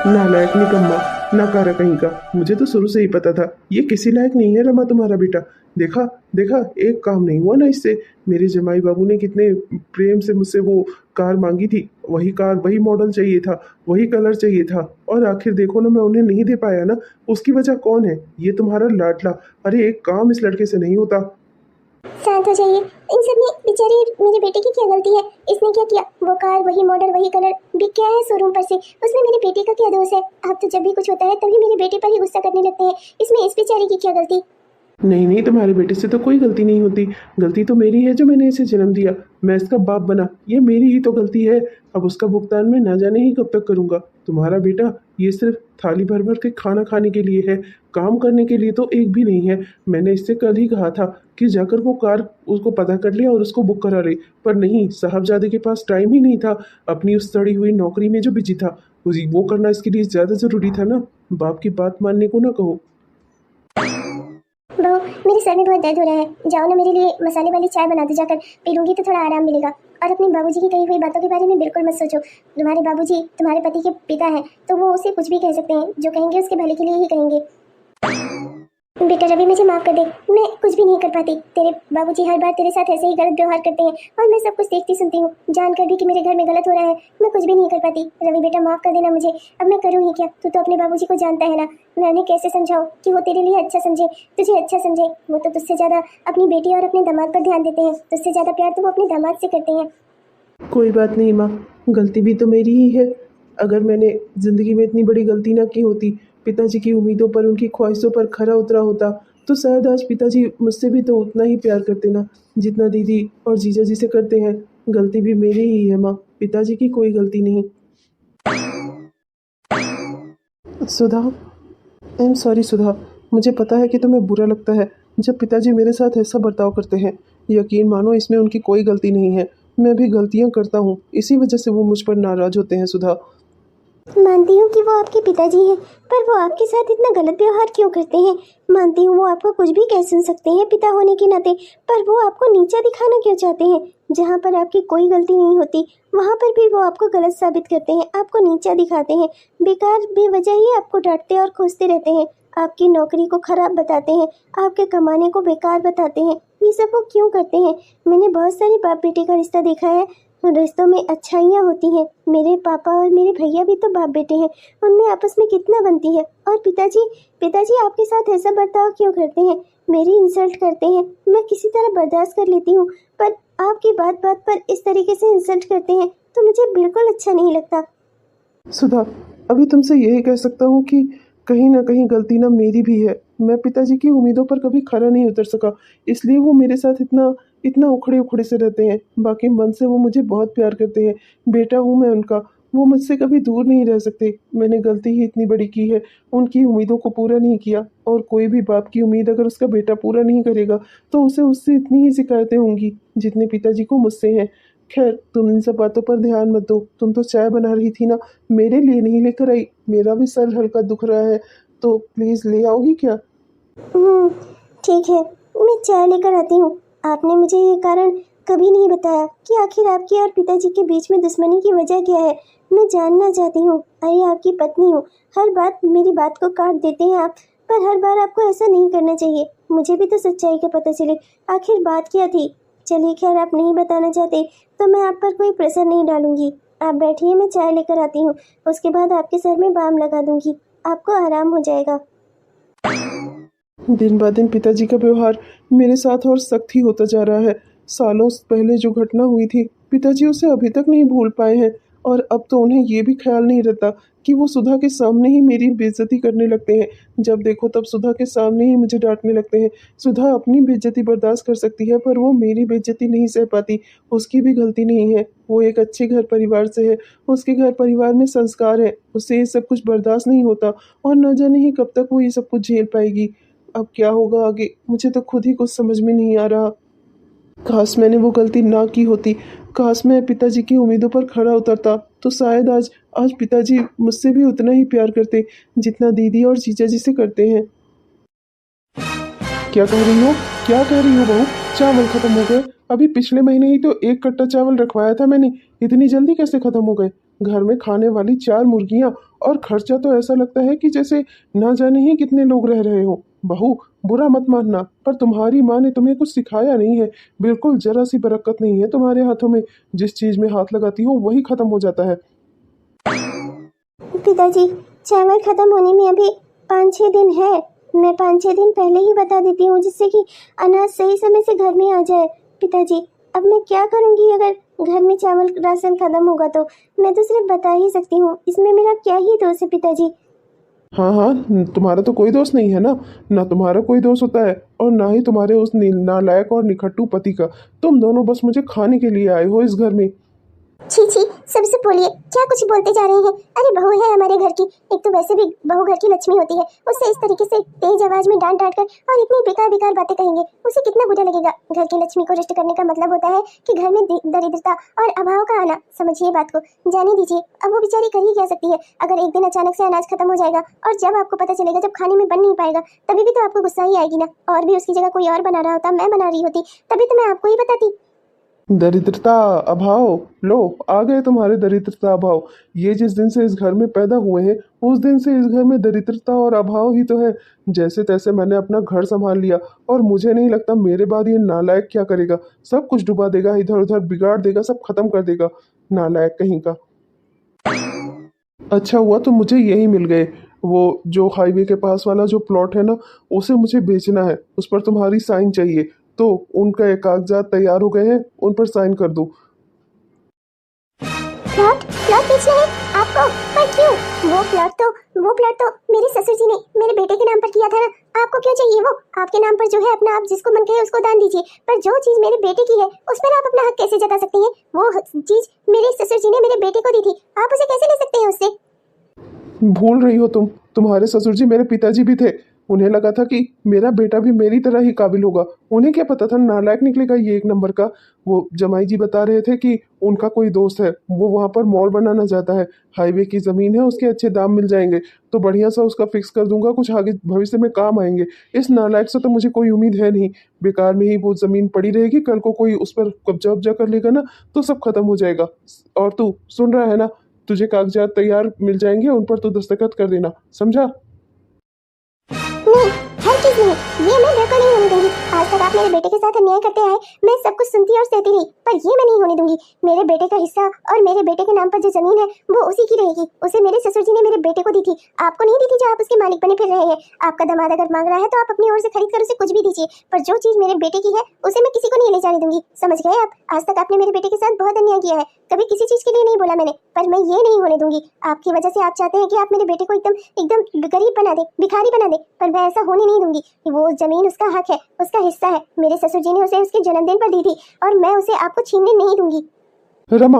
नालायक निकम्मा, नाकारा कहीं का। मुझे तो शुरू से ही पता था ये किसी लायक नहीं है रमा तुम्हारा बेटा। देखा देखा, एक काम नहीं हुआ ना इससे। मेरे जमाई बाबू ने कितने प्रेम से मुझसे वो कार मांगी थी, वही कार, वही मॉडल चाहिए था, वही कलर चाहिए था, और आखिर देखो ना, मैं उन्हें नहीं दे पाया ना। उसकी वजह कौन है? ये तुम्हारा लाडला। अरे एक काम इस लड़के से नहीं होता। शांत हो जाइए। इन सब में बेचारे मेरे बेटे की क्या गलती है? इसने क्या किया? वो कार, वही मॉडल, वही कलर बिक गया है शोरूम पर से। उसमें मेरे बेटे का क्या दोष है? आप तो जब भी कुछ होता है तभी मेरे बेटे पर ही गुस्सा करने लगते हैं। इसमें इस बेचारे की क्या गलती? नहीं नहीं, तुम्हारे बेटे से तो कोई गलती नहीं होती। गलती तो मेरी है जो मैंने इसे जन्म दिया। मैं इसका बाप बना, ये मेरी ही तो गलती है। अब उसका भुगतान मैं ना जाने ही कब तक करूंगा। तुम्हारा बेटा ये सिर्फ थाली भर भर के खाना खाने के लिए है, काम करने के लिए तो एक भी नहीं है। मैंने इससे कल ही कहा था कि जाकर वो कार उसको पता कर ले और उसको बुक करा ले, पर नहीं, साहबजादे के पास टाइम ही नहीं था। अपनी उस सड़ी हुई नौकरी में जो बिजी था, वो करना इसके लिए ज़्यादा ज़रूरी था ना। बाप की बात मानने को ना कहो। बहू, मेरे सर में बहुत दर्द हो रहा है। जाओ ना, मेरे लिए मसाले वाली चाय बना दो जाकर। पी लूंगी तो थोड़ा आराम मिलेगा। और अपने बाबूजी की कही हुई बातों के बारे में बिल्कुल मत सोचो। तुम्हारे बाबूजी तुम्हारे पति के पिता हैं, तो वो उसे कुछ भी कह सकते हैं। जो कहेंगे उसके भले के लिए ही कहेंगे। बेटा रवि, मुझे माफ कर दे। मैं कुछ भी नहीं कर पाती। तेरे बाबूजी हर बार तेरे साथ ऐसे ही गलत व्यवहार करते हैं, और मैं सब कुछ देखती सुनती हूँ। जानकर भी कि मेरे घर में गलत हो रहा है, मैं कुछ भी नहीं कर पाती। रवि बेटा, माफ कर देना मुझे। अब मैं करूँ ही क्या? तू तो अपने बाबूजी को जानता है ना। मैं उन्हें कैसे समझाऊँ कि वो तेरे लिए अच्छा समझे, तुझे अच्छा समझे। वो तो तुझसे ज्यादा अपनी बेटी और अपने दामाद पर ध्यान देते हैं। तुझसे ज्यादा प्यार तो वो अपने दामाद से करते हैं। कोई बात नहीं माँ, गलती भी तो मेरी ही है। अगर मैंने ज़िंदगी में इतनी बड़ी गलती ना की होती, पिताजी की उम्मीदों पर, उनकी ख्वाहिशों पर खरा उतरा होता, तो शायद आज पिताजी मुझसे भी तो उतना ही प्यार करते ना, जितना दीदी और जीजा जी से करते हैं। गलती भी मेरी ही है माँ, पिताजी की कोई गलती नहीं। सुधा, आई एम सॉरी सुधा। मुझे पता है कि तुम्हें बुरा लगता है जब पिताजी मेरे साथ ऐसा बर्ताव करते हैं। यकीन मानो, इसमें उनकी कोई गलती नहीं है। मैं भी गलतियां करता हूँ, इसी वजह से वो मुझ पर नाराज होते हैं सुधा। मानती हूँ कि वो आपके पिताजी हैं, पर वो आपके साथ इतना गलत व्यवहार क्यों करते हैं? मानती हूँ वो आपको कुछ भी कह सुन सकते हैं पिता होने के नाते, पर वो आपको नीचा दिखाना क्यों चाहते हैं? जहाँ पर आपकी कोई गलती नहीं होती, वहाँ पर भी वो आपको गलत साबित करते हैं, आपको नीचा दिखाते हैं। बेकार बेवजह ही आपको डांटते और कोसते रहते हैं। आपकी नौकरी को खराब बताते हैं, आपके कमाने को बेकार बताते हैं। ये सब वो क्यों करते हैं? मैंने बहुत सारे बाप बेटे का रिश्ता देखा है। रिश्तों में अच्छाइयाँ होती हैं। मेरे पापा और मेरे भैया भी तो बाप बेटे हैं, उनमें आपस में कितना बनती है। और पिताजी पिताजी आपके साथ ऐसा बर्ताव क्यों करते हैं? मेरी इंसल्ट करते हैं, मैं किसी तरह बर्दाश्त कर लेती हूँ, पर आपकी बात बात पर इस तरीके से इंसल्ट करते हैं तो मुझे बिल्कुल अच्छा नहीं लगता। सुधा, अभी तुमसे यही कह सकता हूँ कि कहीं ना कहीं गलती ना मेरी भी है। मैं पिताजी की उम्मीदों पर कभी खरा नहीं उतर सका, इसलिए वो मेरे साथ इतना इतना उखड़े उखड़े से रहते हैं। बाकी मन से वो मुझे बहुत प्यार करते हैं। बेटा हूँ मैं उनका, वो मुझसे कभी दूर नहीं रह सकते। मैंने गलती ही इतनी बड़ी की है, उनकी उम्मीदों को पूरा नहीं किया। और कोई भी बाप की उम्मीद अगर उसका बेटा पूरा नहीं करेगा, तो उसे उससे इतनी ही शिकायतें होंगी जितनी पिताजी को मुझसे हैं। खैर, तुम इन सब बातों पर ध्यान मत दो। तुम तो चाय बना रही थी ना, मेरे लिए नहीं लेकर आई। मेरा भी सर हल्का दुख रहा है, तो प्लीज़ ले आओगी क्या? हम्म, ठीक है, मैं चाय लेकर आती हूँ। आपने मुझे ये कारण कभी नहीं बताया कि आखिर आपकी और पिताजी के बीच में दुश्मनी की वजह क्या है। मैं जानना चाहती हूँ। अरे आपकी पत्नी हूँ, हर बात मेरी बात को काट देते हैं आप, पर हर बार आपको ऐसा नहीं करना चाहिए। मुझे भी तो सच्चाई का पता चले, आखिर बात क्या थी। चलिए खैर, आप नहीं बताना चाहते तो मैं आप पर कोई प्रेशर नहीं डालूंगी। आप बैठिए, मैं चाय लेकर आती हूँ। उसके बाद आपके सर में बाम लगा दूंगी, आपको आराम हो जाएगा। दिन ब दिन पिताजी का व्यवहार मेरे साथ और सख्त ही होता जा रहा है। सालों पहले जो घटना हुई थी, पिताजी उसे अभी तक नहीं भूल पाए हैं। और अब तो उन्हें ये भी ख्याल नहीं रहता कि वो सुधा के सामने ही मेरी बेइज्जती करने लगते हैं। जब देखो तब सुधा के सामने ही मुझे डांटने लगते हैं। सुधा अपनी बेइज्जती बर्दाश्त कर सकती है, पर वो मेरी बेइज्जती नहीं सह पाती। उसकी भी गलती नहीं है, वो एक अच्छे घर परिवार से है। उसके घर परिवार में संस्कार है, उससे ये सब कुछ बर्दाश्त नहीं होता। और न जाने ही कब तक वो ये सब कुछ झेल पाएगी। अब क्या होगा आगे, मुझे तो खुद ही कुछ समझ में नहीं आ रहा। काश मैंने वो गलती ना की होती। काश मैं पिताजी की उम्मीदों पर खरा उतरता, तो शायद आज आज पिताजी मुझसे भी उतना ही प्यार करते जितना दीदी और जीजा जी से करते हैं। क्या कह रही हो? क्या कह रही हो बहू? चावल खत्म हो गए? अभी पिछले महीने ही तो एक कट्टा चावल रखवाया था मैंने, इतनी जल्दी कैसे खत्म हो गए? घर में खाने वाली 4 मुर्गियां, और खर्चा तो ऐसा लगता है कि जैसे ना जाने ही कितने लोग रह रहे हो। बहू, बुरा मत मानना, पर तुम्हारी माँ ने तुम्हें कुछ सिखाया नहीं है। बिल्कुल जरा सी बरकत नहीं है तुम्हारे हाथों में। जिस चीज में हाथ लगाती हो वही खत्म हो जाता है। पिताजी, चावल खत्म होने में अभी 5-6 दिन है। मैं 5-6 दिन पहले ही बता देती हूँ, जिससे कि अनाज सही समय से घर में आ जाए। पिताजी, अब मैं क्या करूँगी अगर घर में चावल राशन खत्म होगा तो? मैं तो सिर्फ बता ही सकती हूँ, इसमें मेरा क्या ही दोष है पिताजी। हाँ हाँ, तुम्हारा तो कोई दोष नहीं है ना। ना तुम्हारा कोई दोष होता है, और ना ही तुम्हारे उस नालायक और निखट्टू पति का। तुम दोनों बस मुझे खाने के लिए आए हो इस घर में। छी छी, सबसे बोलिए, क्या कुछ बोलते जा रहे हैं? अरे बहू है हमारे घर की, एक तो वैसे भी बहू घर की लक्ष्मी होती है, उससे इस तरीके से तेज आवाज में डांट डांट कर और इतनी बेकार बेकार बातें कहेंगे, उसे कितना बुरा लगेगा। घर की लक्ष्मी को रिष्ट करने का मतलब होता है कि घर में दरिद्रता और अभाव का आना। समझिए बात को, जाने दीजिए। अब वो बेचारी कर ही क्या सकती है? अगर एक दिन अचानक से अनाज खत्म हो जाएगा और जब आपको पता चलेगा, जब खाने में बन नहीं पाएगा, तभी भी तो आपको गुस्सा ही आएगी ना। और भी उसकी जगह कोई और बना रहा होता, मैं बना रही होती, तभी तो मैं आपको ही बताती। दरिद्रता, अभाव, लो आ गए तुम्हारे दरिद्रता अभाव। ये जिस दिन से इस घर में पैदा हुए हैं, उस दिन से इस घर में दरिद्रता और अभाव ही तो है। जैसे तैसे मैंने अपना घर संभाल लिया, और मुझे नहीं लगता मेरे बाद ये नालायक क्या करेगा। सब कुछ डुबा देगा, इधर उधर बिगाड़ देगा, सब खत्म कर देगा। नालायक कहीं का। अच्छा हुआ तो मुझे यही मिल गए। वो जो हाईवे के पास वाला जो प्लॉट है ना, उसे मुझे बेचना है। उस पर तुम्हारी साइन चाहिए। तो उनका ये कागजात तैयार हो गए हैं, उन पर साइन कर दो। प्लॉट प्लॉट बेचना है आपको? पर क्यों? वो प्लॉट तो मेरे ससुर जी ने मेरे बेटे के नाम पर किया था ना। आपको क्यों चाहिए वो? आपके नाम पर जो है, अपना आप जिसको मन करे उसको दान दीजिए, पर जो चीज मेरे बेटे की है उस पर आप अपना हक कैसे जता सकते हैं? वो चीज मेरे ससुर जी ने मेरे बेटे को दी थी, आप उसे कैसे ले सकते हैं उससे? भूल रही हो तुम, तुम्हारे ससुर जी मेरे पिताजी भी थे। उन्हें लगा था कि मेरा बेटा भी मेरी तरह ही काबिल होगा। उन्हें क्या पता था नालायक निकलेगा ये एक नंबर का। वो जमाई जी बता रहे थे कि उनका कोई दोस्त है, वो वहां पर मॉल बनाना चाहता है। हाईवे की जमीन है, उसके अच्छे दाम मिल जाएंगे, तो बढ़िया सा उसका फिक्स कर दूंगा, कुछ आगे भविष्य में काम आएंगे। इस नालायक से तो मुझे कोई उम्मीद है नहीं। बेकार में ही वो जमीन पड़ी रहेगी, कल को कोई उस पर कब्जा वब्जा कर लेगा ना, तो सब खत्म हो जाएगा। और तू सुन रहा है ना, तुझे कागजात तैयार मिल जाएंगे, उन पर तू दस्तखत कर देना, समझा? नहीं, हर चीज नहीं, ये मैं बिल्कुल नहीं होने दूंगी। आज तक आप मेरे बेटे के साथ अन्याय करते आए, मैं सब कुछ सुनती और सहती रही, पर ये मैं नहीं होने दूंगी। मेरे बेटे का हिस्सा और मेरे बेटे के नाम पर जो जमीन है वो उसी की रहेगी। उसे मेरे ससुर जी ने मेरे बेटे को दी थी, आपको नहीं दी थी जो आप उसके मालिक बने फिर रहे हैं। आपका दामाद अगर मांग रहा है तो आप अपनी ओर से खरीद कर उसे कुछ भी दीजिए, पर जो चीज मेरे बेटे की है उसे मैं किसी को नहीं ले जाने दूंगी। समझ गए आप? आज तक आपने मेरे बेटे के साथ बहुत अन्याय किया है, कभी किसी चीज के लिए नहीं बोला मैंने, पर मैं ये नहीं होने दूंगी। आपकी वजह से आप चाहते हैं कि आप मेरे बेटे को एकदम एकदम गरीब बना दे, भिखारी बना दे, पर मैं ऐसा होने नहीं दूंगी। वो जमीन उसका हक है, उसका हिस्सा है। मेरे ससुर जी ने उसे उसके जन्मदिन पर दी थी, और मैं उसे आपको छीनने नहीं दूंगी। रमा,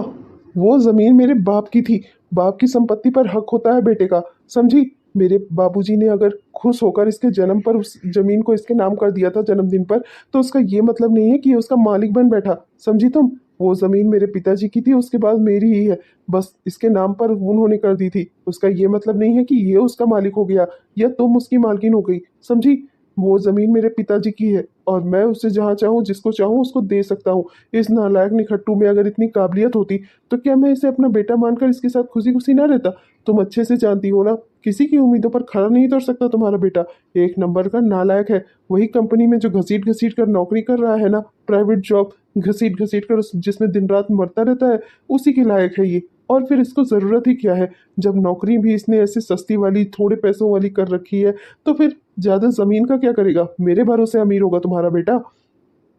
वो जमीन मेरे बाप की थी। बाप की संपत्ति पर हक होता है बेटे का, समझी? मेरे बाबूजी ने अगर खुश होकर इसके जन्म पर उस जमीन को इसके नाम कर दिया था जन्मदिन पर, तो उसका ये मतलब नहीं है कि ये उसका मालिक बन बैठा, समझी तुम? वो जमीन मेरे पिताजी की थी, उसके बाद मेरी ही है। बस इसके नाम पर उन्होंने कर दी थी, उसका ये मतलब नहीं है कि ये उसका मालिक हो गया या तुम उसकी मालकिन हो गई, समझी? वो जमीन मेरे पिताजी की है, और मैं उसे जहाँ चाहूँ जिसको चाहूँ उसको दे सकता हूँ। इस नालायक निखट्टू में अगर इतनी काबिलियत होती, तो क्या मैं इसे अपना बेटा मानकर इसके साथ खुशी खुशी ना रहता? तुम अच्छे से जानती हो ना, किसी की उम्मीदों पर खरा नहीं उतर सकता तुम्हारा बेटा। एक नंबर का नालायक है। वही कंपनी में जो घसीट घसीट कर नौकरी कर रहा है ना, प्राइवेट जॉब घसीट घसीट कर जिसमें दिन रात मरता रहता है, उसी के लायक है ये। और फिर इसको ज़रूरत ही क्या है, जब नौकरी भी इसने ऐसे सस्ती वाली थोड़े पैसों वाली कर रखी है, तो फिर ज़्यादा ज़मीन का क्या करेगा? मेरे भरोसे अमीर होगा तुम्हारा बेटा।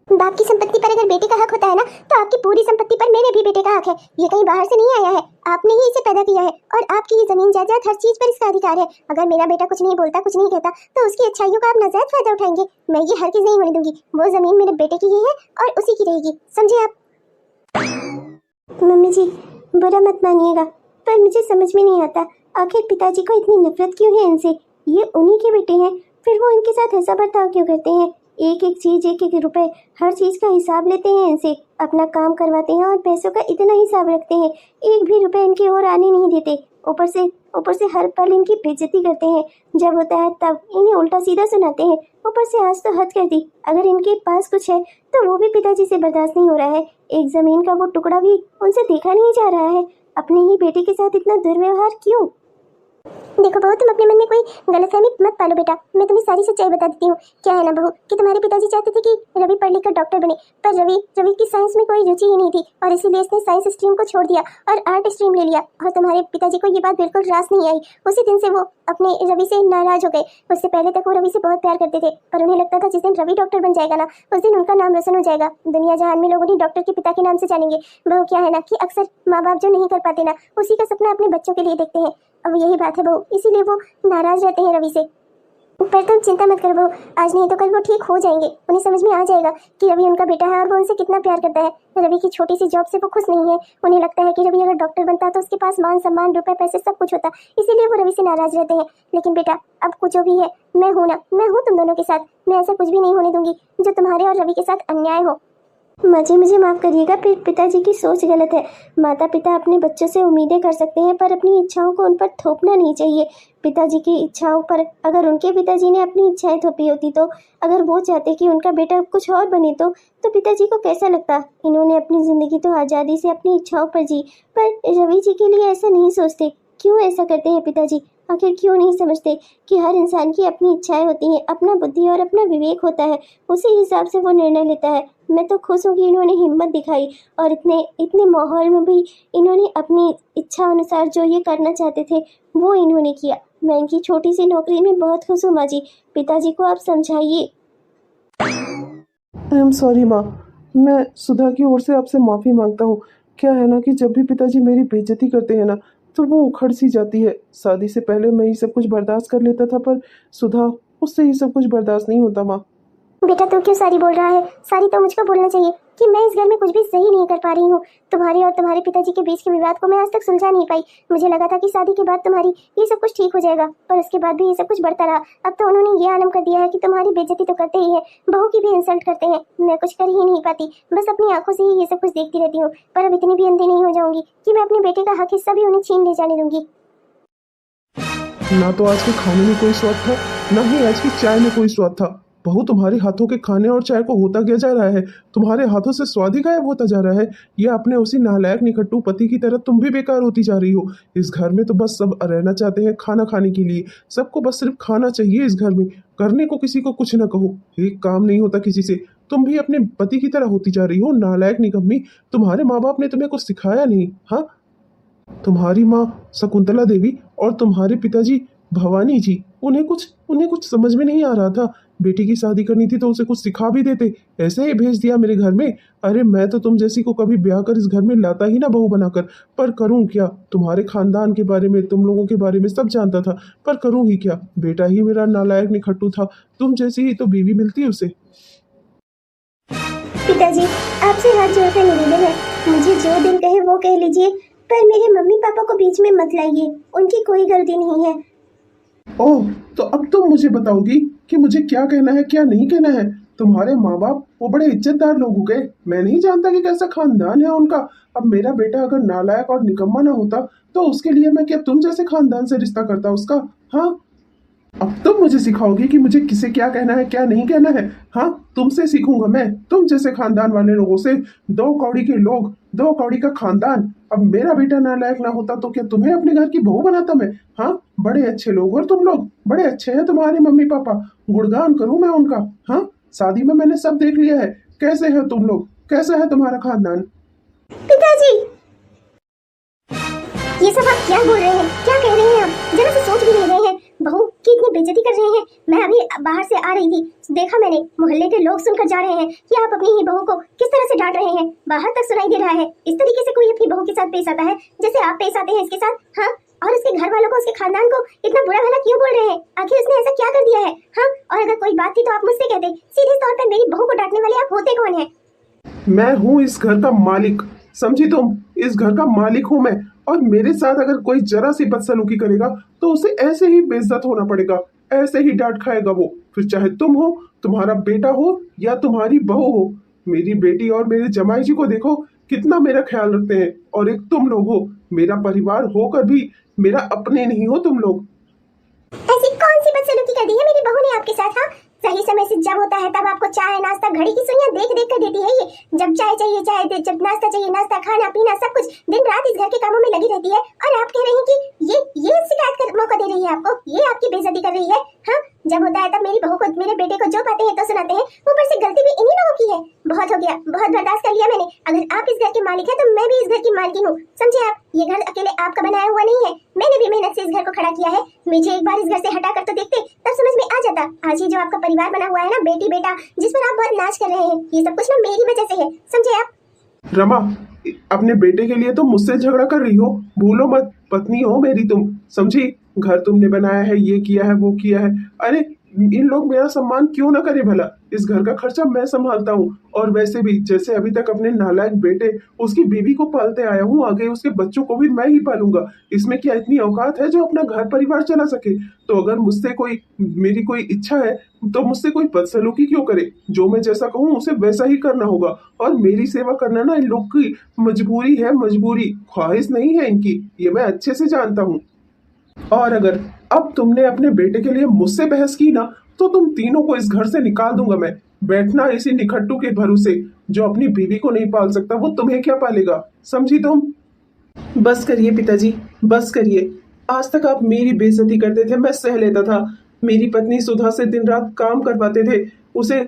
बाप की संपत्ति पर अगर बेटे का हक होता है ना, तो आपकी पूरी संपत्ति पर मेरे भी बेटे का हक है। ये कहीं बाहर से नहीं आया है, आपने ही इसे पैदा किया है, और आपकी ये जमीन जायदाद हर चीज पर इसका अधिकार है। अगर मेरा बेटा कुछ नहीं बोलता, कुछ नहीं कहता, तो उसकी अच्छाइयों का आप नाजायज फायदा उठाएंगे। मैं ये हर चीज नहीं होने दूंगी। वो जमीन मेरे बेटे की ही है और उसी की रहेगी, समझे आप? मम्मी जी, बुरा मत मानिएगा, पर मुझे समझ में नहीं आता आखिर पिताजी को इतनी नफरत क्यों है इनसे। ये उन्हीं के बेटे हैं, फिर वो इनके साथ ऐसा बर्ताव क्यों करते हैं? एक एक चीज, एक एक रुपए, हर चीज का हिसाब लेते हैं इनसे, अपना काम करवाते हैं और पैसों का इतना हिसाब रखते हैं, एक भी रुपए इनकी ओर आने नहीं देते। ऊपर से हर पल इनकी बेइज्जती करते हैं, जब होता है तब इन्हें उल्टा सीधा सुनाते हैं। ऊपर से आज तो हद कर दी, अगर इनके पास कुछ है तो वो भी पिताजी से बर्दाश्त नहीं हो रहा है। एक जमीन का वो टुकड़ा भी उनसे देखा नहीं जा रहा है। अपने ही बेटे के साथ इतना दुर्व्यवहार क्यों? देखो बहू, तुम अपने मन में कोई गलतफहमी मत पालो बेटा। मैं तुम्हें सारी सच्चाई बता देती हूँ। क्या है ना बहू कि तुम्हारे पिताजी चाहते थे कि रवि पढ़ लिख कर डॉक्टर बने, पर रवि की साइंस में कोई रुचि ही नहीं थी और इसीलिए इसने साइंस स्ट्रीम को छोड़ दिया और आर्ट स्ट्रीम ले लिया। और तुम्हारे पिताजी को ये बात बिल्कुल रास नहीं आई। उसी दिन से वो अपने रवि से नाराज हो गए। उससे पहले तक वो रवि से बहुत प्यार करते थे, पर उन्हें लगता था जिस दिन रवि डॉक्टर बन जाएगा ना, उस दिन उनका नाम रोशन हो जाएगा। दुनिया जहान में लोग उन्हें डॉक्टर के पिता के नाम से जानेंगे। बहू क्या है ना कि अक्सर माँ बाप जो नहीं कर पाते ना, उसी का सपना अपने बच्चों के लिए देखते हैं। अब यही बात है बहू, इसीलिए वो नाराज रहते हैं रवि से। पर तुम चिंता मत करो बहू, आज नहीं तो कल वो ठीक हो जाएंगे। उन्हें समझ में आ जाएगा कि रवि उनका बेटा है और वो उनसे कितना प्यार करता है। रवि की छोटी सी जॉब से वो खुश नहीं है। उन्हें लगता है कि रवि अगर डॉक्टर बनता तो उसके पास मान सम्मान, रुपए, पैसे सब कुछ होता, इसीलिए वो रवि से नाराज रहते हैं। लेकिन बेटा अब कुछ जो भी है, मैं हूँ ना, मैं हूँ तुम दोनों के साथ। मैं ऐसा कुछ भी नहीं होने दूंगी जो तुम्हारे और रवि के साथ अन्याय हो। माँ जी मुझे माफ़ करिएगा, पिताजी की सोच गलत है। माता पिता अपने बच्चों से उम्मीदें कर सकते हैं, पर अपनी इच्छाओं को उन पर थोपना नहीं चाहिए। पिताजी की इच्छाओं पर अगर उनके पिताजी ने अपनी इच्छाएं थोपी होती, तो अगर वो चाहते कि उनका बेटा कुछ और बने तो पिताजी को कैसा लगता। इन्होंने अपनी ज़िंदगी तो आज़ादी से अपनी इच्छाओं पर जी, पर रवि जी के लिए ऐसा नहीं सोचते। क्यों ऐसा करते हैं पिताजी? आखिर क्यों नहीं समझते कि हर इंसान की अपनी इच्छाएं होती हैं, अपना बुद्धि और अपना विवेक होता है, उसी हिसाब से वो निर्णय लेता है। मैं तो खुश हूँ कि इन्होंने हिम्मत दिखाई और इतने माहौल में भी इन्होंने अपनी इच्छा अनुसार जो ये करना चाहते थे वो इन्होंने किया। मैं इनकी छोटी सी नौकरी में बहुत खुश हूँ माँ जी। पिताजी को आप समझाइए। आई एम सॉरी माँ, मैं सुधा की ओर से आपसे माफ़ी मांगता हूँ। क्या है ना कि जब भी पिताजी मेरी बेइज्जती करते हैं ना, तो वो उखड़ सी जाती है। शादी से पहले मैं ये सब कुछ बर्दाश्त कर लेता था, पर सुधा, उससे ये सब कुछ बर्दाश्त नहीं होता माँ। बेटा तू क्यों सारी बोल रहा है? सारी तो मुझको बोलना चाहिए कि मैं इस घर में कुछ भी सही नहीं कर पा रही हूँ। तुम्हारे और तुम्हारे पिताजी के बीच के विवाद को मैं आज तक सुलझा नहीं पाई। मुझे लगा था कि शादी के बाद तुम्हारी ये सब कुछ ठीक हो जाएगा, पर उसके बाद भी ये सब कुछ बढ़ता रहा। अब तो उन्होंने ये आलम कर दिया है कि तुम्हारी बेइज्जती तो करते ही है, बहू की भी इंसल्ट करते हैं। मैं कुछ कर ही नहीं पाती, बस अपनी आंखों से ही ये सब कुछ देखती रहती हूँ। पर अब इतनी भी अंधी नहीं हो जाऊंगी कि मैं अपने बेटे का हक हिस्सा भी उन्हें छीन ले जाने दूंगी। ना तो आज के खाने में कोई स्वाद था, ना ही आज की चाय में कोई स्वाद था। बहू, तुम्हारे हाथों के खाने और चाय को होता क्या जा रहा है? तुम्हारे हाथों से स्वाद ही गायब होता जा रहा है। या अपने उसी नालायक निकट्टू पति की तरह तुम भी बेकार होती जा रही हो। इस घर में तो बस सब रहना चाहते हैं खाना खाने के लिए। सबको बस सिर्फ खाना चाहिए इस घर में, करने को किसी को कुछ ना कहो। एक काम नहीं होता किसी से। तुम भी अपने पति की तरह होती जा रही हो, नालायक निकम्मी। तुम्हारे माँ बाप ने तुम्हें कुछ सिखाया नहीं? हाँ, तुम्हारी माँ शकुंतला देवी और तुम्हारे पिताजी भवानी जी, उन्हें कुछ समझ में नहीं आ रहा था। बेटी की शादी करनी थी तो उसे कुछ सिखा भी देते, ऐसे ही भेज दिया मेरे घर में। अरे मैं तो तुम जैसी को कभी ब्याह कर इस घर में लाता ही ना बहू बनाकर, पर करूं क्या? तुम्हारे खानदान के बारे में, तुम लोगों के बारे में सब जानता था, पर करूं ही क्या? बेटा ही मेरा नालायक निखट्टू था। तुम जैसी ही तो बीवी मिलती उसे। पिताजी आपसे हाथ जोड़कर निवेदन है, मुझे जो दिल कहे वो कह लीजिए, पर मेरे मम्मी पापा को बीच में मत लाइए। उनकी कोई गलती नहीं है। ओह, तो अब तुम मुझे बताओगी कि मुझे क्या कहना है क्या नहीं कहना है? तुम्हारे माँ बाप वो बड़े इज्जतदार लोग हो गए। मैं नहीं जानता कि कैसा खानदान है उनका। अब मेरा बेटा अगर नालायक और निकम्मा ना होता तो उसके लिए मैं क्या तुम जैसे खानदान से रिश्ता करता उसका? हाँ, अब तुम मुझे सिखाओगी कि मुझे किसे क्या कहना है क्या नहीं कहना है? हाँ, तुमसे सीखूंगा मैं, तुम जैसे खानदान वाले लोगों से। दो कौड़ी के लोग, दो कौड़ी का खानदान। अब मेरा बेटा नालायक ना होता तो क्या तुम्हें अपने घर की बहू बनाता मैं? हाँ, बड़े अच्छे लोग और तुम लोग बड़े अच्छे हैं, तुम्हारे मम्मी पापा। गुणगान करूं मैं उनका? हाँ, शादी में मैंने सब देख लिया है। कैसे है तुम लोग, कैसा है तुम्हारा खानदान? पिताजी ये सब आप क्या बोल रहे हैं, क्या कह रहे हैं? आप जरा से सोच भी नहीं रहे हैं। बहू की इतनी बेइज्जती कर रहे हैं। मैं अभी बाहर से आ रही थी, देखा मैंने, मोहल्ले के लोग सुनकर जा रहे हैं कि आप अपनी ही बहू को किस तरह से डांट रहे हैं। बाहर तक सुनाई दे रहा है। इस तरीके से कोई अपनी बहू के साथ पेश आता है जैसे आप पेश आते हैं इसके साथ? हाँ, और उसके घर वालों को, उसके खानदान को इतना बुरा भला क्यों बोल रहे हैं? आखिर उसने ऐसा क्या कर दिया है? हाँ, और अगर कोई बात थी तो आप मुझसे कहते। सीधे तौर पर मेरी बहू को डांटने वाले आप होते कौन है? मैं हूँ इस घर का मालिक, समझी तुम? इस घर का मालिक हूँ मैं, और मेरे साथ अगर कोई जरा सी बदसलूकी करेगा तो उसे ऐसे ही बेइज्जत होना पड़ेगा, ऐसे ही डांट खाएगा वो। फिर चाहे तुम हो, तुम्हारा बेटा हो या तुम्हारी बहू हो। मेरी बेटी और मेरे जमाई जी को देखो कितना मेरा ख्याल रखते हैं, और एक तुम लोग हो, मेरा परिवार होकर भी मेरा अपने नहीं हो तुम लोग। ऐसी कौन सी बदसलूकी कर दी है मेरी बहू ने आपके साथ? हाँ, सही समय से जब होता है तब आपको चाय नाश्ता घड़ी की सुइयां देख देख कर देती है ये। जब चाय चाहिए चाय दे, जब नाश्ता चाहिए नाश्ता, खाना पीना सब कुछ दिन रात इस घर के कामों में लगी रहती है। और आप कह रही हैं कि ये शिकायत का मौका दे रही है आपको, ये आपकी बेइज्जती कर रही है। हाँ, जब होता है तब मेरी बहू को मेरे बेटे को जो बातें हैं तो सुनाते हैं, ऊपर से गलती भी इन्हीं लोगों की है। बहुत हो गया, बहुत बर्दाश्त कर लिया मैंने। अगर आप इस घर के मालिक हैं तो मैं भी इस घर की मालकिन हूँ, समझे आप? ये घर अकेले आपका बनाया हुआ नहीं है, मैंने भी मेहनत से इस घर को खड़ा किया है। मुझे एक बार इस घर से हटा कर तो देखते, तब समझ में आ जाता। आज ये जो आपका परिवार बना हुआ है ना, बेटी बेटा जिस पर आप बहुत नाच कर रहे हैं, ये सब कुछ ना मेरी वजह से है, समझे आप? रमा, अपने बेटे के लिए तो मुझसे झगड़ा कर रही हो, भूलो मत पत्नी हो मेरी तुम, समझी? घर तुमने बनाया है, ये किया है, वो किया है। अरे इन लोग मेरा सम्मान क्यों ना करे भला? इस घर का खर्चा मैं संभालता हूँ। और वैसे भी जैसे अभी तक अपने नालायक बेटे उसकी बीवी को पालते आया हूँ, आगे उसके बच्चों को भी मैं ही पालूंगा। इसमें क्या इतनी औकात है जो अपना घर परिवार चला सके? तो अगर मुझसे कोई मेरी कोई इच्छा है तो मुझसे कोई बदसलूकी क्यों करे? जो मैं जैसा कहूँ उसे वैसा ही करना होगा। और मेरी सेवा करना ना इन लोग की मजबूरी है, मजबूरी, ख्वाहिश नहीं है इनकी, ये मैं अच्छे से जानता हूँ। और अगर अब तुमने अपने बेटे के लिए मुझसे बहस की ना, तो तुम तीनों को इस घर से निकाल दूंगा मैं। बैठना इसी निखट्टू के भरोसे, जो अपनी बीवी को नहीं पाल सकता वो तुम्हें क्या पालेगा, समझी तुम? बस करिए पिताजी, बस करिए। आज तक आप मेरी बेइज्जती करते थे, मैं सह लेता था। मेरी पत्नी सुधा से दिन रात काम करवाते थे, उसे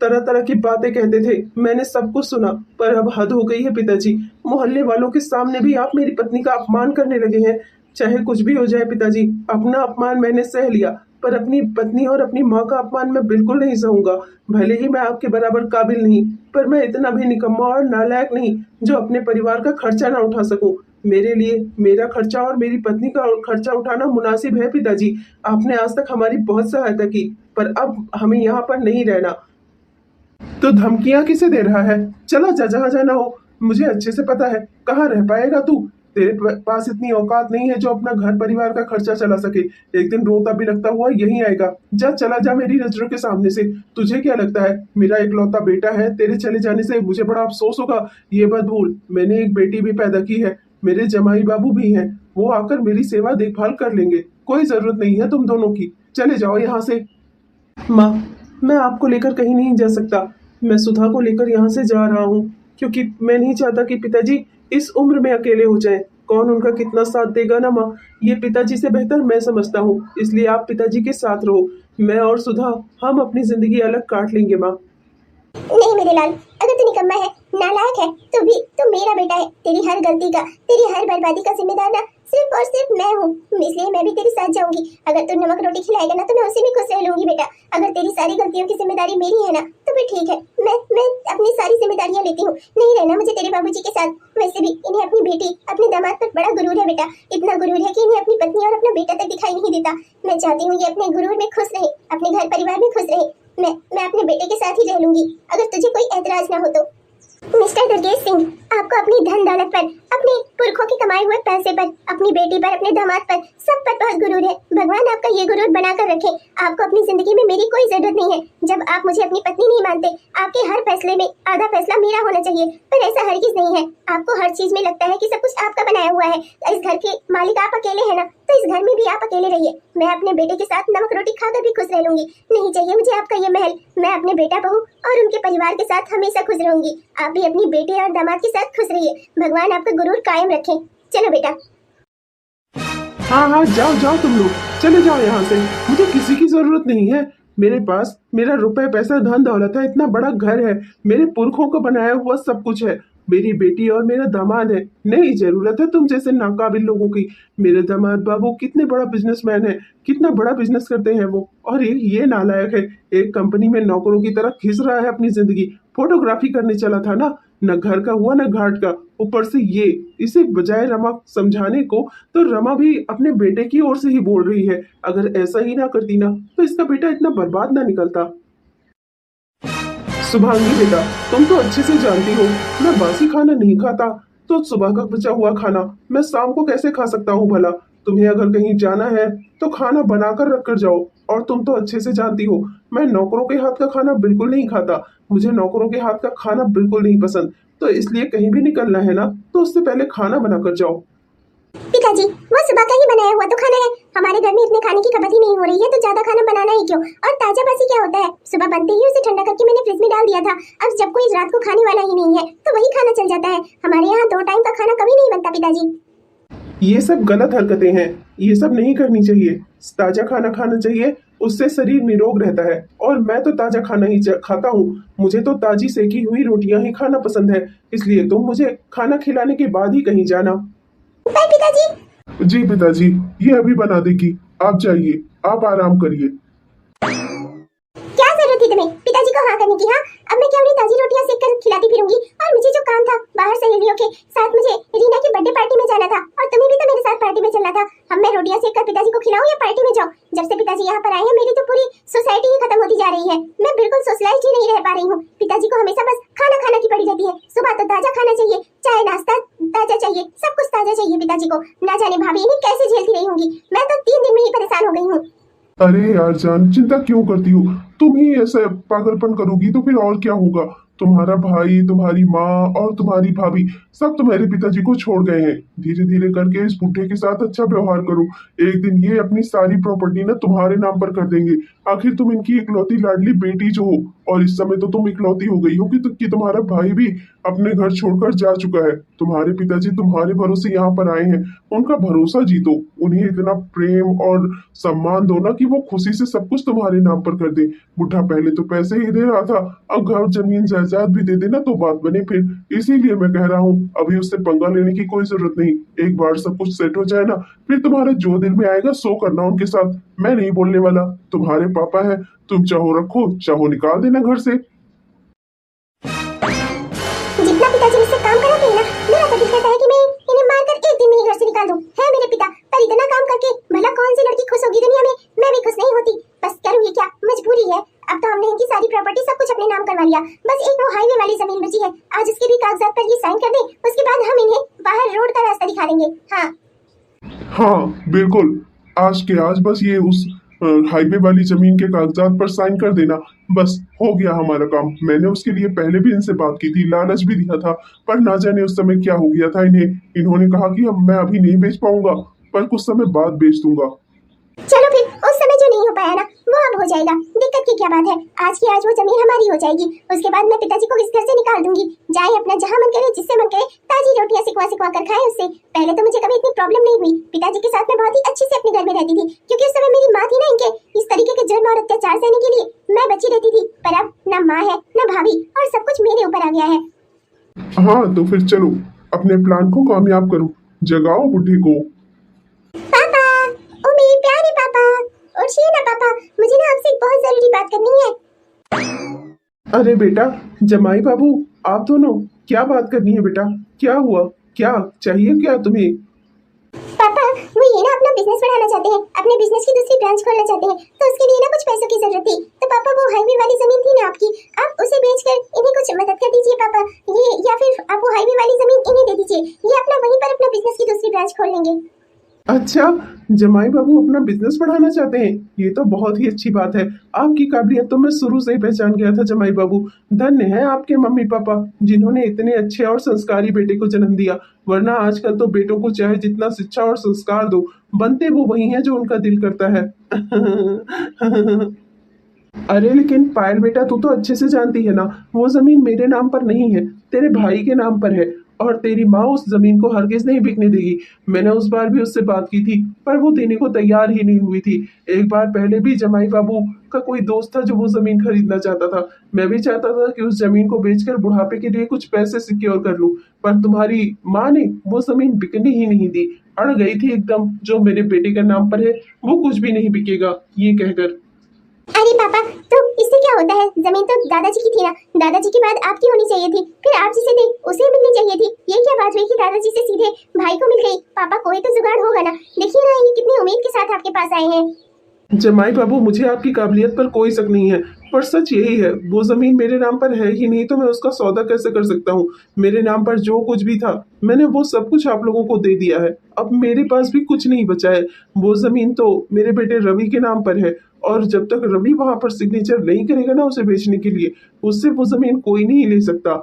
तरह तरह की बातें कहते थे, मैंने सब कुछ सुना। पर अब हद हो गई है पिताजी, मोहल्ले वालों के सामने भी आप मेरी पत्नी का अपमान करने लगे हैं। चाहे कुछ भी हो जाए पिताजी, अपना अपमान मैंने सह लिया, पर अपनी पत्नी और अपनी माँ का अपमान मैं बिल्कुल नहीं सहूंगा। भले ही मैं आपके बराबर काबिल नहीं, पर मैं इतना भी निकम्मा और नालायक नहीं जो अपने परिवार का खर्चा ना उठा सकूं। मेरे लिए मेरा खर्चा और मेरी पत्नी का खर्चा उठाना मुनासिब है पिताजी। आपने आज तक हमारी बहुत सहायता की, पर अब हमें यहाँ पर नहीं रहना। तो धमकियां किसे दे रहा है? चला जा जहाँ जाना हो, मुझे अच्छे से पता है। कहाँ रह पाएगा तू? तेरे पास इतनी औकात नहीं है जो अपना घर परिवार का खर्चा चला सके। एक दिन रोता बिलखता हुआ यहीं आएगा। जा, चला जा मेरी नजरों के सामने से। तुझे क्या लगता है मेरा इकलौता बेटा है, तेरे चले जाने से मुझे बड़ा अफसोस होगा? ये मत भूल, मैंने एक बेटी भी पैदा की है, मेरे जमाई बाबू भी हैं, वो आकर मेरी सेवा देखभाल कर लेंगे। कोई जरूरत नहीं है तुम दोनों की, चले जाओ यहाँ से। माँ, मैं आपको लेकर कहीं नहीं जा सकता। मैं सुधा को लेकर यहाँ से जा रहा हूँ, क्योंकि मैं नहीं चाहता कि पिताजी इस उम्र में अकेले हो जाएं। कौन उनका कितना साथ देगा ना माँ, ये पिताजी से बेहतर मैं समझता हूँ। इसलिए आप पिताजी के साथ रहो, मैं और सुधा हम अपनी जिंदगी अलग काट लेंगे माँ। नहीं मेरे लाल, अगर तू निकम्मा है, नालायक है, तो भी तू मेरा बेटा है। तेरी हर गलती का, तेरी हर बर्बादी का जिम्मेदार ना सिर्फ और सिर्फ मैं हूँ, इसलिए मैं भी तेरे साथ जाऊंगी। अगर तू नमक रोटी खिलाएगा ना तो मैं उसे भी खुश रह लूंगी बेटा। अगर तेरी सारी गलतियों की जिम्मेदारी मेरी है ना तो भी ठीक है, मैं अपनी सारी जिम्मेदारियां लेती हूँ। नहीं रहना मुझे तेरे बाबूजी के साथ। वैसे भी इन्हें अपनी बेटी, अपने दामाद पर बड़ा गुरूर है बेटा, इतना गुरूर है कि इन्हें अपनी पत्नी और अपना बेटा तक दिखाई नहीं देता। मैं चाहती हूँ ये अपने गुरूर में खुश रहे, अपने घर परिवार में खुश रहे। मैं अपने बेटे के साथ ही रह लूंगी, अगर तुझे कोई ऐतराज ना हो तो। मिस्टर दुर्गेश सिंह, आपको अपनी धन दौलत पर, अपने पुरखों की कमाए हुए पैसे पर, अपनी बेटी पर, अपने दामाद पर, सब पर बहुत गुरूर है। भगवान आपका ये गुरूर बनाकर रखे। आपको अपनी जिंदगी में मेरी कोई जरूरत नहीं है। जब आप मुझे अपनी पत्नी नहीं मानते, आपके हर फैसले में आधा फैसला मेरा होना चाहिए, पर ऐसा हरगिज नहीं है। आपको हर चीज में लगता है कि सब कुछ आपका बनाया हुआ है। इस घर के मालिक आप अकेले है ना, तो इस घर में भी आप अकेले रहिए। मैं अपने बेटे के साथ नमक रोटी खाकर भी खुश रह लूंगी। नहीं चाहिए मुझे आपका ये महल। मैं अपने बेटा बहू और उनके परिवार के साथ हमेशा खुश रहूंगी। आप भी अपनी बेटे और दामाद के साथ खुश रहिए। भगवान आपका गुरूर कायम रखे। चलो बेटा। हाँ हाँ, जाओ जाओ तुम लोग, चले जाओ यहाँ से। मुझे किसी की जरूरत नहीं है। मेरे पास मेरा रुपए पैसा धन दौलत है, इतना बड़ा घर है, मेरे पुरखों को बनाया हुआ सब कुछ है, मेरी बेटी और मेरा दामाद है। नहीं जरूरत है तुम जैसे नाकाबिल लोगों की। मेरे दामाद बाबू कितने बड़ा बिजनेसमैन है, कितना बड़ा बिजनेस करते हैं वो, और ये नालायक है, एक कंपनी में नौकरों की तरह खिस रहा है अपनी जिंदगी। फोटोग्राफी करने चला था ना, न घर का हुआ न घाट का, ऊपर से ये। इसे बजाय रमा समझाने को, तो रमा भी अपने बेटे की ओर से ही बोल रही है। अगर ऐसा ही ना करती ना तो इसका बेटा इतना बर्बाद ना निकलता। शुभांगी बेटा, तुम तो अच्छे से जानती हो मैं बासी खाना नहीं खाता, तो सुबह का बचा हुआ खाना मैं शाम को कैसे खा सकता हूँ भला? तुम्हें अगर कहीं जाना है तो खाना बनाकर रख कर जाओ। और तुम तो अच्छे से जानती हो मैं नौकरों के हाथ का खाना बिल्कुल नहीं खाता, मुझे नौकरों के हाथ का खाना बिल्कुल नहीं पसंद। तो इसलिए कहीं भी निकलना है ना तो उससे पहले खाना बना कर जाओ। पिताजी, वो सुबह का ही बनाया हुआ तो खाना है। हमारे घर में इतने खाने की खपत ही नहीं हो रही है, तो ज्यादा खाना बनाना ही क्यों। और ताजा बासी क्या होता है, सुबह बनते ही उसे ठंडा करके मैंने फ्रिज में डाल दिया था। अब जब कोई रात को खाने वाला ही नहीं है तो वही खाना चल जाता है। हमारे यहाँ 2 टाइम का खाना कभी नहीं बनता पिताजी। ये सब गलत हरकतें हैं, ये सब नहीं करनी चाहिए। ताजा खाना खाना चाहिए, उससे शरीर निरोग रहता है। और मैं तो ताजा खाना ही खाता हूँ। मुझे तो ताजी सेकी हुई रोटियां ही खाना पसंद है, इसलिए तुम मुझे खाना खिलाने के बाद ही कहीं जाना। पर पिताजी। जी पिताजी, ये अभी बना देगी, आप जाइए, आप आराम करिए। क्या जरूरत थी तुम्हें पिताजी को हाँ करने की? हाँ, अब मैं क्या उन्हें ताजी रोटियां सेक कर खिलाती फिरूंगी? और मुझे जो काम था बाहर सहेलियों के साथ, मुझे रीना की बर्थडे पार्टी में जाना था और तुम्हें भी तो मेरे साथ पार्टी में चलना था। अब मैं रोटियां सेक कर पिताजी को खिलाऊं या पार्टी में जाऊं? जब से पिताजी यहाँ पर आए हैं मेरी तो पूरी सोसाइटी ही खत्म होती जा रही है। मैं बिल्कुल सोशलाइज्ड ही नहीं रह पा रही हूँ। पिताजी को हमेशा बस खाना खाना की पड़ी रहती है। सुबह तो ताजा खाना चाहिए, चाय नाश्ता ताजा चाहिए, सब कुछ ताजा चाहिए पिताजी को। ना जाने भाभी इन्हें कैसे झेलती रही होंगी। मैं तो 3 दिन में ही परेशान हो गई हूँ। अरे यार जान, चिंता क्यों करती हो? तुम ही ऐसा पागलपन करोगी तो फिर और क्या होगा। तुम्हारा भाई, तुम्हारी माँ और तुम्हारी भाभी सब तुम्हारे पिताजी को छोड़ गए हैं। धीरे धीरे करके इस बुढ़े के साथ अच्छा व्यवहार करो। एक दिन ये अपनी सारी प्रॉपर्टी ना तुम्हारे नाम पर कर देंगे। आखिर तुम इनकी इकलौती लाडली बेटी जो हो, और इस समय तो तुम इकलौती हो गई हो कि तुम्हारा भाई भी अपने घर छोड़कर जा चुका है। तुम्हारे पिताजी तुम्हारे भरोसे यहाँ पर आए हैं। उनका भरोसा जीतो, उन्हें इतना प्रेम और सम्मान दो ना कि वो खुशी से सब कुछ तुम्हारे नाम पर कर दे। बुढ़ा पहले तो पैसे ही दे रहा था, अब घर जमीन जायदाद भी दे देना तो बात बने फिर। इसीलिए मैं कह रहा हूँ अभी उससे पंगा लेने की कोई जरूरत नहीं। एक बार सब कुछ सेट हो जाए ना, फिर तुम्हारे जो दिल में आएगा सो करना उनके साथ। मैं नहीं बोलने वाला, तुम्हारे पापा है, तुम चाहो रखो चाहो निकाल देना घर से। जितना पिताजी मुझसे काम कराते हैं ना, मेरा तो दिल कहता है कि मैं इन्हें मारकर एक दिन में ही घर से निकाल दूं। है मेरे पिता, पर इतना काम करके भला कौन सी लड़की खुश होगी दुनिया में? मैं भी खुश नहीं होती। बस करूंगी क्या, मजबूरी है। अब तो हमने इनकी सारी प्रॉपर्टी सब कुछ अपने नाम करवा लिया। बस एक वो हाईवे वाली जमीन बची है, आज उसके भी कागजात पर ये साइन कर दें, उसके बाद हम इन्हें बाहर रोड का रास्ता दिखा देंगे। हाँ हाँ बिल्कुल, आज के आज बस ये उस हाईवे वाली जमीन के कागजात पर साइन कर देना, बस हो गया हमारा काम। मैंने उसके लिए पहले भी इनसे बात की थी, लालच भी दिया था, पर ना जाने उस समय क्या हो गया था इन्हें। इन्होंने कहा कि अब मैं अभी नहीं बेच पाऊंगा, पर कुछ समय बाद बेच दूंगा। चलो फिर, उस समय जो नहीं हो पाया ना वो अब हो जाएगा। दिक्कत की क्या बात है, आज की आज वो जमीन हमारी हो जाएगी। उसके बाद मैं पिताजी को इस घर से निकाल दूंगी। जाए अपना जहाँ मन करे, जिससे मन करे ताजी रोटियां सिकवा सिकवा कर खाए उससे। पहले तो मुझे कभी इतनी प्रॉब्लम नहीं हुई। पिताजी के साथ मैं बहुत ही अच्छे से अपने घर में रहती थी, क्योंकि उस समय मेरी माँ थी ना इनके इस तरीके के जुल्म और अत्याचार सहने के लिए मैं बची रहती थी। पर अब न माँ है न भाभी, और सब कुछ मेरे ऊपर आ गया है। हाँ तो फिर चलो अपने प्लान को कामयाब करो, जगाओ बुढ़े को। पापा, ओ मेरे प्यारे पापा, उठिए ना पापा, मुझे ना आपसे एक बहुत जरूरी बात करनी है। अरे बेटा, जमाई बाबू, आप दोनों क्या बात करनी है बेटा? क्या हुआ, क्या चाहिए क्या तुम्हें? पापा, वो ये ना अपना बिजनेस बढ़ाना चाहते हैं, अपने बिजनेस की दूसरी ब्रांच खोलना चाहते हैं, तो उसके लिए ना कुछ पैसों की जरूरत थी। तो पापा वो हाईवे वाली जमीन थी ना आपकी, आप उसे बेचकर इन्हें कुछ मदद कर दीजिए पापा। ये या फिर आप वो हाईवे वाली जमीन इन्हें दे दीजिए, ये अपना वहीं पर अपना बिजनेस की दूसरी ब्रांच खोल लेंगे। अच्छा, जमाई बाबू अपना बिजनेस बढ़ाना चाहते हैं, ये तो बहुत ही अच्छी बात है। आपकी काबिलियत तो मैं शुरू से ही पहचान गया था जमाई बाबू। धन्य है आपके मम्मी पापा जिन्होंने इतने अच्छे और संस्कारी बेटे को जन्म दिया। वरना आजकल तो बेटों को चाहे जितना शिक्षा और संस्कार दो, बनते वो वही हैं जो उनका दिल करता है। अरे लेकिन पायल बेटा, तू तो अच्छे से जानती है ना, वो जमीन मेरे नाम पर नहीं है, तेरे भाई के नाम पर है। और तेरी माँ उस जमीन को हरगिज नहीं बिकने देगी। मैंने उस बार भी उससे बात की थी, पर वो देने को तैयार ही नहीं हुई थी। एक बार पहले भी जमाई बाबू का कोई दोस्त था जो वो जमीन खरीदना चाहता था। मैं भी चाहता था कि उस जमीन को बेचकर बुढ़ापे के लिए कुछ पैसे सिक्योर कर लूं, पर तुम्हारी माँ ने वो जमीन बिकने ही नहीं दी। अड़ गई थी एकदम, जो मेरे बेटे के नाम पर है वो कुछ भी नहीं बिकेगा ये कहकर। अरे पापा, तो इससे क्या होता है? जमीन तो दादाजी की थी ना, दादाजी के बाद आपकी होनी चाहिए थी, फिर आप जिसे थे उसे मिलनी चाहिए थी। ये क्या बात हुई कि दादाजी से सीधे भाई को मिल गई? पापा कोई तो जुगाड़ होगा ना। देखिए ना, ये कितनी उम्मीद के साथ आपके पास आए हैं। जमाई बाबू, मुझे आपकी काबिलियत पर कोई शक नहीं है, पर सच यही है, वो जमीन मेरे नाम पर है ही नहीं, तो मैं उसका सौदा कैसे कर सकता हूँ? मेरे नाम पर जो कुछ भी था मैंने वो सब कुछ आप लोगों को दे दिया है। अब मेरे पास भी कुछ नहीं बचा है। वो जमीन तो मेरे बेटे रवि के नाम पर है, और जब तक रवि वहां पर सिग्नेचर नहीं करेगा ना उसे बेचने के लिए, उससे वो जमीन कोई नहीं ले सकता।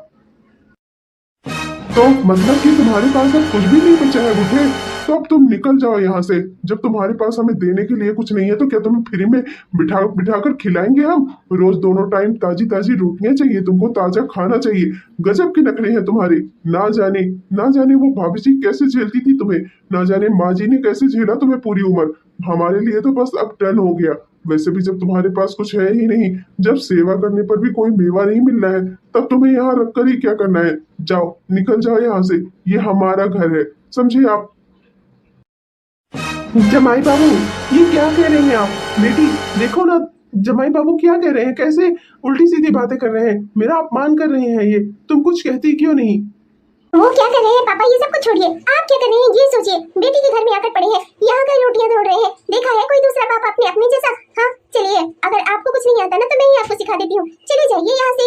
तो मतलब कि तुम्हारे पास अब कुछ भी नहीं बचा है बुढ़े? तो अब तुम निकल जाओ यहाँ से। जब तुम्हारे पास हमें देने के लिए कुछ नहीं है तो क्या तुम्हें फ्री में बिठा बिठा कर खिलाएंगे हम? रोज दोनों टाइम ताजी ताजी रोटियां चाहिए तुमको, ताजा खाना चाहिए। गजब के नखरे हैं तुम्हारे। ना जाने वो भाभी जी कैसे झेलती थी तुम्हें, ना जाने माँ जी ने कैसे झेला तुम्हें पूरी उम्र। हमारे लिए तो बस अब टर्न हो गया। वैसे भी जब तुम्हारे पास कुछ है ही नहीं, जब सेवा करने पर भी कोई मेवा नहीं मिल रहा है, तब तुम्हें यहाँ रख कर ही क्या करना है? जाओ, निकल जाओ यहाँ से। ये हमारा घर है, समझे आप? जमाई बाबू, ये क्या कह रहे हैं आप? बेटी देखो ना, जमाई बाबू क्या कह रहे हैं, कैसे उल्टी सीधी बातें कर रहे हैं, मेरा अपमान कर रहे हैं। ये तुम कुछ कहती क्यों नहीं? वो क्या कर रहे हैं पापा, ये सब कुछ छोड़िए। आप क्या कर रहे हैं ये सोचिए। बेटी के घर में आकर पड़े हैं, यहाँ का रोटियां तोड़ रहे हैं। देखा है कोई दूसरा बाप अपने जैसा? हाँ चलिए, अगर आपको कुछ नहीं आता ना तो मैं ही आपको सिखा देती हूँ। चले जाइए यहाँ से।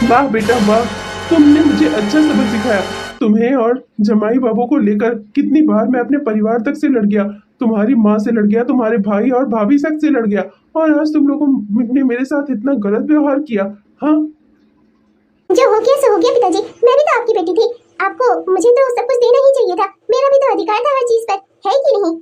वाह बेटा वाह, तुमने मुझे अच्छा सबक सिखाया। तुम्हें और जमाई बाबू को लेकर कितनी बार मैं अपने परिवार तक से लड़ गया, तुम्हारी माँ से लड़ गया, तुम्हारे भाई और भाभी तक से लड़ गया, और आज तुम लोगों ने मेरे साथ इतना गलत व्यवहार किया। हाँ, जो हो गया सो हो गया पिताजी। मैं भी तो आपकी बेटी थी, आपको मुझे तो सब कुछ देना ही चाहिए था। मेरा भी तो अधिकार था हर चीज पर, है कि नहीं?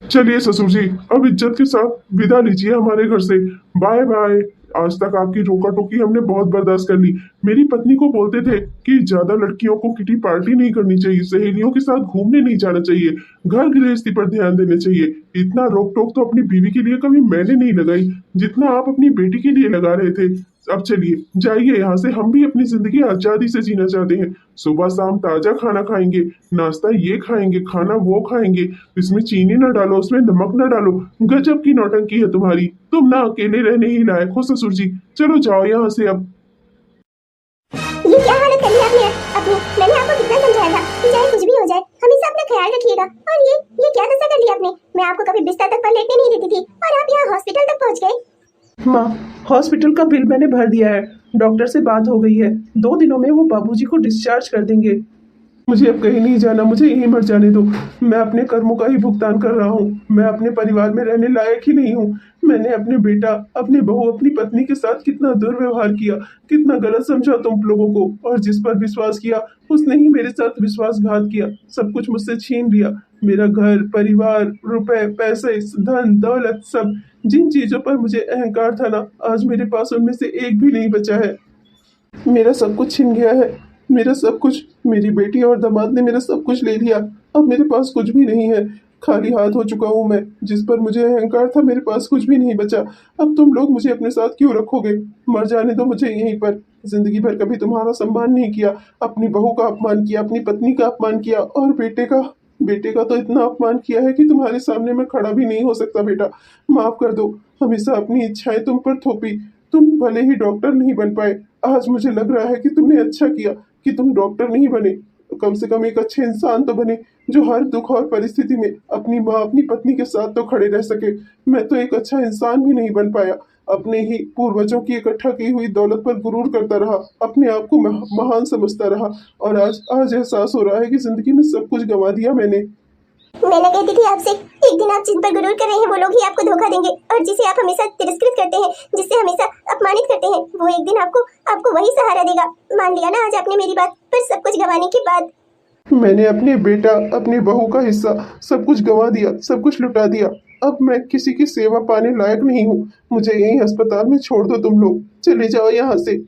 चलिए ससुर जी, अब इज्जत के साथ विदा लीजिए हमारे घर से। Bye bye. आज तक आपकी रोका टोकी हमने बहुत बर्दाश्त कर ली। मेरी पत्नी को बोलते थे कि ज्यादा लड़कियों को किटी पार्टी नहीं करनी चाहिए, सहेलियों के साथ घूमने नहीं जाना चाहिए, घर गृहस्थी पर ध्यान देना चाहिए। इतना रोक टोक तो अपनी बीवी के लिए कभी मैंने नहीं लगाई जितना आप अपनी बेटी के लिए लगा रहे थे। अब चलिए जाइए यहाँ से, हम भी अपनी जिंदगी आजादी से जीना चाहते हैं। सुबह शाम ताजा खाना खाएंगे, नाश्ता ये खाएंगे, खाना वो खाएंगे। इसमें चीनी ना डालो, उसमें नमक ना डालो। गजब की नौटंकी है तुम्हारी। तुम ना अकेले रहने ही लायक हो ससुर जी। चलो जाओ यहाँ से अब। ये क्या हालत कर ली आपने अपनी? मैंने आपको कितना समझाया था कि चाहे कुछ भी हो जाए हमेशा अपना ख्याल रखिएगा, और ये क्या दशा कर ली आपने? मैं आपको कभी बिस्तर तक पर लेटने नहीं देती थी और आप यहाँ हॉस्पिटल तक पहुँच गए। माँ, हॉस्पिटल का बिल मैंने भर दिया है, डॉक्टर से बात हो गई है, 2 दिनों में वो बाबूजी को डिस्चार्ज कर देंगे। मुझे अब कहीं नहीं जाना, मुझे यहीं मर जाने दो। मैं अपने कर्मों का ही भुगतान कर रहा हूँ। मैं अपने परिवार में रहने लायक ही नहीं हूँ। मैंने अपने बेटा, अपने बहू, अपनी पत्नी के साथ कितना दुर्व्यवहार किया, कितना गलत समझा तुम लोगों को, और जिस पर विश्वास किया उसने ही मेरे साथ विश्वासघात किया, सब कुछ मुझसे छीन लिया। मेरा घर, परिवार, रुपए, पैसे, धन दौलत, सब जिन चीजों पर मुझे अहंकार था ना, आज मेरे पास उनमें से एक भी नहीं बचा है। मेरा सब कुछ छिन गया है, मेरा सब कुछ। मेरी बेटी और दामाद ने मेरा सब कुछ ले लिया। अब मेरे पास कुछ भी नहीं है, खाली हाथ हो चुका हूँ मैं। जिस पर मुझे अहंकार था, मेरे पास कुछ भी नहीं बचा। अब तुम लोग मुझे अपने साथ क्यों रखोगे? मर जाने दो मुझे यहीं पर। जिंदगी भर कभी तुम्हारा सम्मान नहीं किया, अपनी बहू का अपमान किया, अपनी पत्नी का अपमान किया, और बेटे का तो इतना अपमान किया है कि तुम्हारे सामने मैं खड़ा भी नहीं हो सकता। बेटा माफ कर दो, हमेशा अपनी इच्छाएं तुम पर थोपी। तुम भले ही डॉक्टर नहीं बन पाए, आज मुझे लग रहा है कि तुमने अच्छा किया कि तुम डॉक्टर नहीं बने। कम से कम एक अच्छे इंसान तो बने, जो हर दुख और परिस्थिति में अपनी माँ, अपनी पत्नी के साथ तो खड़े रह सके। मैं तो एक अच्छा इंसान भी नहीं बन पाया, अपने ही पूर्वजों की इकट्ठा की हुई दौलत पर गुरूर करता रहा, अपने आप को महान समझता रहा, और आज एहसास हो रहा है कि जिंदगी में सब कुछ गंवा दिया मैंने। मैंने कहती थी आपसे, एक दिन आप जिन पर गुरूर कर रहे हैं वो लोग ही आपको धोखा देंगे, और जिसे आप हमेशा तिरस्कृत करते हैं, जिससे हमेशा अपमानित करते हैं, वो एक दिन आपको वही सहारा देगा। मान लिया ना आज आपने मेरी बात, पर सब कुछ गंवाने के बाद। मैंने अपने बेटा, अपनी बहू का हिस्सा सब कुछ गंवा दिया, सब कुछ लुटा दिया। अब मैं किसी की सेवा पाने लायक नहीं हूँ। मुझे यहीं अस्पताल में छोड़ दो, तुम लोग चले जाओ यहाँ से।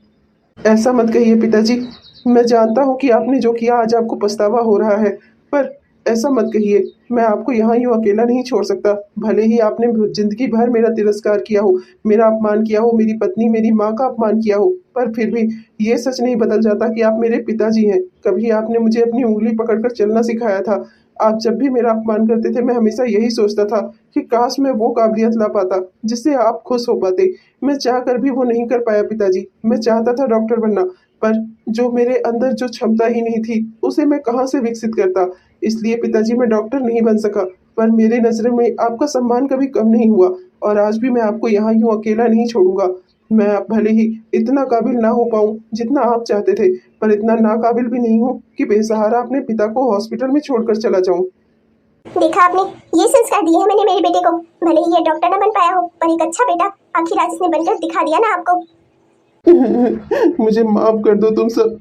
ऐसा मत कहिए पिताजी, मैं जानता हूँ कि आपने जो किया आज आपको पछतावा हो रहा है, पर ऐसा मत कहिए। मैं आपको यहाँ यूँ अकेला नहीं छोड़ सकता। भले ही आपने जिंदगी भर मेरा तिरस्कार किया हो, मेरा अपमान किया हो, मेरी पत्नी, मेरी माँ का अपमान किया हो, पर फिर भी ये सच नहीं बदल जाता कि आप मेरे पिताजी हैं। कभी आपने मुझे अपनी उंगली पकड़कर चलना सिखाया था। आप जब भी मेरा अपमान करते थे, मैं हमेशा यही सोचता था कि काश मैं वो काबिलियत ला पाता जिससे आप खुश हो पाते। मैं चाह कर भी वो नहीं कर पाया पिताजी। मैं चाहता था डॉक्टर बनना, पर जो मेरे अंदर जो क्षमता ही नहीं थी, उसे मैं कहाँ से विकसित करता। इसलिए पिताजी मैं डॉक्टर नहीं बन सका, पर मेरे नजर में आपका सम्मान कभी कम नहीं हुआ, और आज भी मैं आपको यहाँ यूँ अकेला नहीं छोड़ूंगा। मैं भले ही इतना काबिल ना हो पाऊँ जितना आप चाहते थे, पर इतना नाकाबिल भी नहीं हूँ कि बेसहारा अपने पिता को हॉस्पिटल में छोड़कर चला जाऊँ। देखा आपने, ये संस्कार दिए हैं मैंने मेरे बेटे को। भले ही ये डॉक्टर न बन पाया हो, पर एक अच्छा बेटा आखिर आज इसने बनकर दिखा दिया ना आपको। मुझे माफ कर दो तुम सब।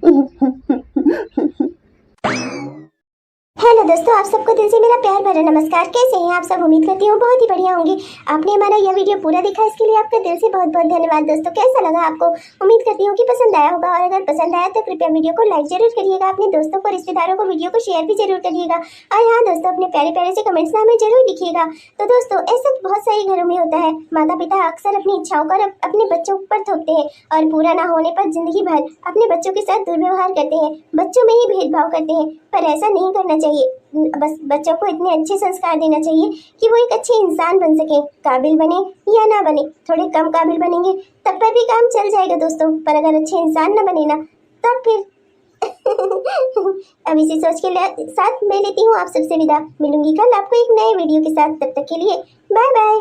हेलो दोस्तों, आप सबको दिल से मेरा प्यार भरा नमस्कार। कैसे हैं आप सब? उम्मीद करती हूँ बहुत ही बढ़िया होंगे। आपने हमारा यह वीडियो पूरा देखा, इसके लिए आपका दिल से बहुत बहुत धन्यवाद। दोस्तों, कैसा लगा आपको? उम्मीद करती हूँ कि पसंद आया होगा, और अगर पसंद आया तो कृपया वीडियो को लाइक जरूर करिएगा। अपने दोस्तों को, रिश्तेदारों को वीडियो को शेयर भी जरूर करिएगा। और हाँ दोस्तों, अपने प्यारे प्यारे से कमेंट्स में हमें जरूर लिखिएगा। तो दोस्तों, ऐसा बहुत सारे घरों में होता है, माता पिता अक्सर अपनी इच्छाओं को अपने बच्चों पर थोपते हैं और पूरा ना होने पर जिंदगी भर अपने बच्चों के साथ दुर्व्यवहार करते हैं, बच्चों में ही भेदभाव करते हैं। पर ऐसा नहीं करना चाहिए। बस बच्चों को इतने अच्छे संस्कार देना चाहिए कि वो एक अच्छे इंसान बन सके, काबिल बने या ना बने। थोड़े कम काबिल बनेंगे तब पर भी काम चल जाएगा दोस्तों, पर अगर अच्छे इंसान ना बने ना, तब फिर अब इसी सोच के साथ मैं लेती हूँ आप सबसे विदा। मिलूंगी कल आपको एक नए वीडियो के साथ, तब तक के लिए बाय बाय।